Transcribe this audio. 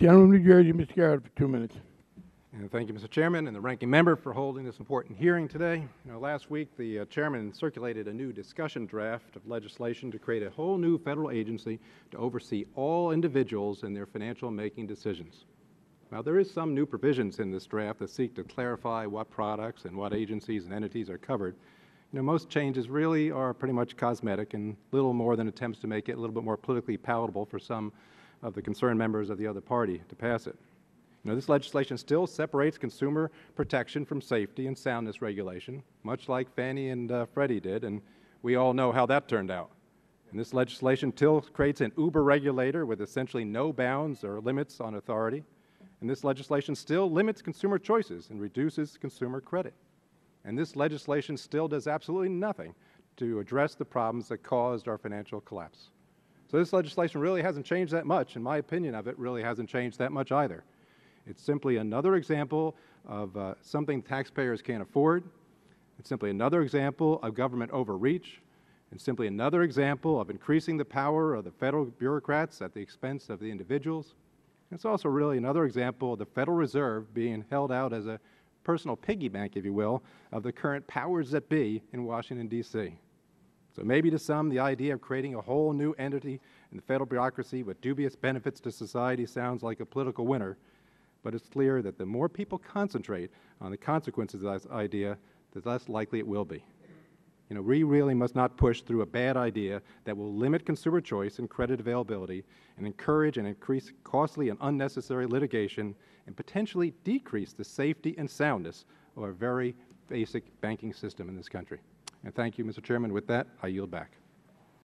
Gentleman from New Jersey, Mr. Garrett, for 2 minutes. And thank you, Mr. Chairman, and the ranking member for holding this important hearing today. Last week, the chairman circulated a new discussion draft of legislation to create a whole new federal agency to oversee all individuals in their financial making decisions. Now, there is some new provisions in this draft that seek to clarify what products and what agencies and entities are covered. Most changes really are pretty much cosmetic and little more than attempts to make it a little bit more politically palatable for some of the concerned members of the other party to pass it. This legislation still separates consumer protection from safety and soundness regulation, much like Fannie and Freddie did, and we all know how that turned out. And this legislation still creates an uber regulator with essentially no bounds or limits on authority. And this legislation still limits consumer choices and reduces consumer credit. And this legislation still does absolutely nothing to address the problems that caused our financial collapse. So this legislation really hasn't changed that much. In my opinion of it, really hasn't changed that much either. It's simply another example of something taxpayers can't afford. It's simply another example of government overreach. It's simply another example of increasing the power of the federal bureaucrats at the expense of the individuals. It's also really another example of the Federal Reserve being held out as a personal piggy bank, if you will, of the current powers that be in Washington, D.C. So maybe to some, the idea of creating a whole new entity in the federal bureaucracy with dubious benefits to society sounds like a political winner. But it's clear that the more people concentrate on the consequences of this idea, the less likely it will be. We really must not push through a bad idea that will limit consumer choice and credit availability and encourage and increase costly and unnecessary litigation and potentially decrease the safety and soundness of our very basic banking system in this country. And thank you, Mr. Chairman. With that, I yield back.